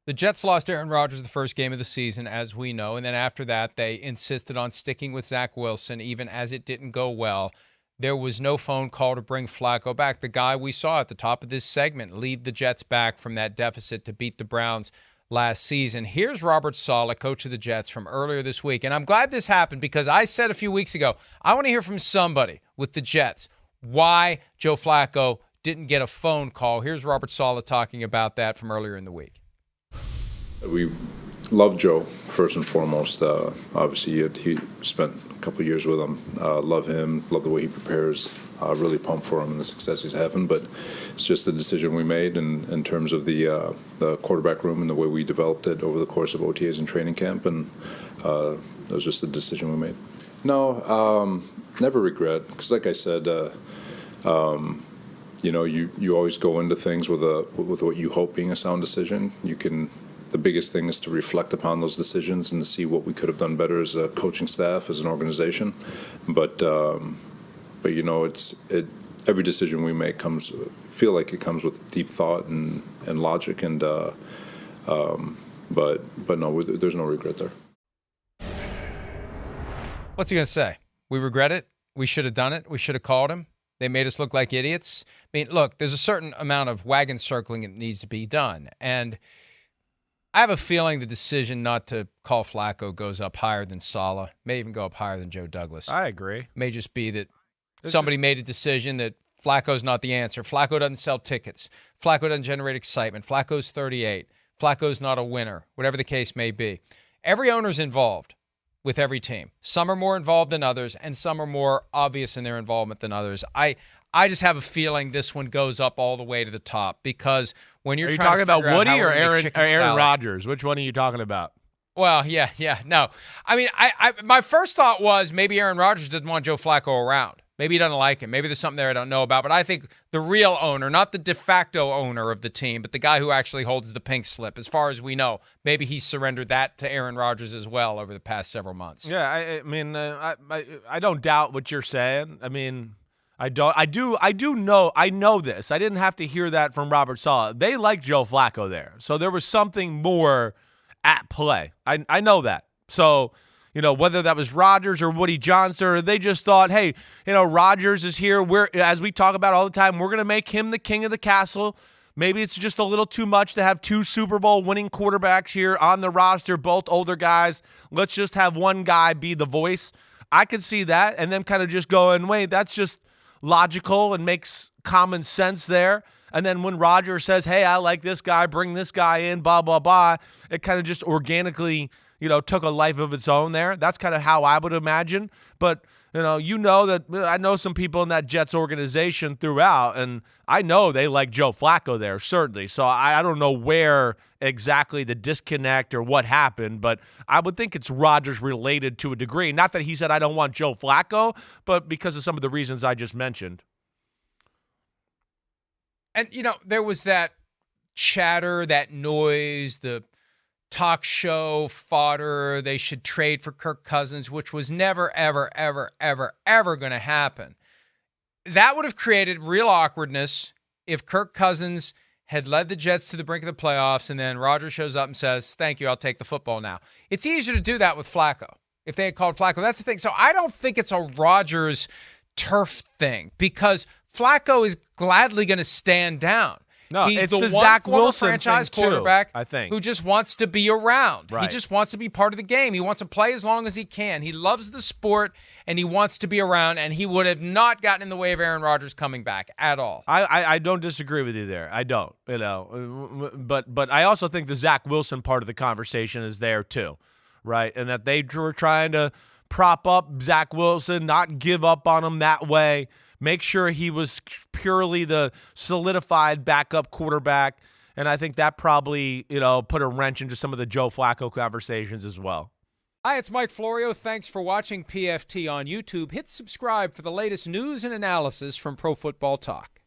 The Jets lost Aaron Rodgers the first game of the season, as we know, and then after that, they insisted on sticking with Zach Wilson, even as it didn't go well. There was no phone call to bring Flacco back. The guy we saw at the top of this segment lead the Jets back from that deficit to beat the Browns last season. Here's Robert Saleh, coach of the Jets, from earlier this week, and I'm glad this happened because I said a few weeks ago, I want to hear from somebody with the Jets why Joe Flacco didn't get a phone call. Here's Robert Saleh talking about that from earlier in the week. We love Joe, first and foremost. Obviously, he spent a couple of years with him. Love him, love the way he prepares. Really pumped for him and the success he's having. But it's just a decision we made in terms of the quarterback room and the way we developed it over the course of OTAs and training camp. And it was just a decision we made. No, never regret. Because like I said, you always go into things with what you hope being a sound decision. The biggest thing is to reflect upon those decisions and to see what we could have done better as a coaching staff, as an organization. But every decision we make feel like it comes with deep thought and logic. And but no, there's no regret there. What's he gonna say? We regret it. We should have done it. We should have called him. They made us look like idiots. I mean, look, there's a certain amount of wagon circling that needs to be done, and I have a feeling the decision not to call Flacco goes up higher than Saleh, may even go up higher than Joe Douglas. I agree. May just be that somebody made a decision that Flacco's not the answer. Flacco doesn't sell tickets. Flacco doesn't generate excitement. Flacco's 38. Flacco's not a winner, whatever the case may be. Every owner's involved with every team. Some are more involved than others, and some are more obvious in their involvement than others. I just have a feeling this one goes up all the way to the top because when you're trying to figure out about Woody how or we're gonna make Aaron Rodgers, which one are you talking about? Well, yeah, no. I mean, my first thought was maybe Aaron Rodgers didn't want Joe Flacco around. Maybe he doesn't like him. Maybe there's something there I don't know about. But I think the real owner, not the de facto owner of the team, but the guy who actually holds the pink slip, as far as we know, maybe he surrendered that to Aaron Rodgers as well over the past several months. Yeah, I don't doubt what you're saying. I mean, I know this. I didn't have to hear that from Robert Saleh. They like Joe Flacco there. So there was something more at play. I know that. So, whether that was Rodgers or Woody Johnson, or they just thought, hey, Rodgers is here. As we talk about all the time, we're going to make him the king of the castle. Maybe it's just a little too much to have two Super Bowl winning quarterbacks here on the roster, both older guys. Let's just have one guy be the voice. I could see that, and them kind of just going, wait, that's just logical and makes common sense there. And then when Rodgers says, hey, I like this guy, bring this guy in, blah, blah, blah, it kind of just organically, took a life of its own there. That's kind of how I would imagine. But, that I know some people in that Jets organization throughout, and I know they like Joe Flacco there, certainly. So I don't know where exactly the disconnect or what happened, but I would think it's Rodgers related to a degree. Not that he said, I don't want Joe Flacco, but because of some of the reasons I just mentioned. And, there was that chatter, that noise, the talk show fodder, they should trade for Kirk Cousins, which was never, ever, ever, ever, ever going to happen. That would have created real awkwardness if Kirk Cousins had led the Jets to the brink of the playoffs and then Rodgers shows up and says, thank you, I'll take the football now. It's easier to do that with Flacco if they had called Flacco. That's the thing. So I don't think it's a Rodgers turf thing because Flacco is gladly going to stand down. No, he's it's the the one Zach former Wilson franchise thing too, quarterback I think, who just wants to be around. Right. He just wants to be part of the game. He wants to play as long as he can. He loves the sport, and he wants to be around, and he would have not gotten in the way of Aaron Rodgers coming back at all. I don't disagree with you there. I don't, but I also think the Zach Wilson part of the conversation is there too, right? And that they were trying to prop up Zach Wilson, not give up on him that way. Make sure he was purely the solidified backup quarterback. And I think that probably, put a wrench into some of the Joe Flacco conversations as well. Hi, it's Mike Florio. Thanks for watching PFT on YouTube. Hit subscribe for the latest news and analysis from Pro Football Talk.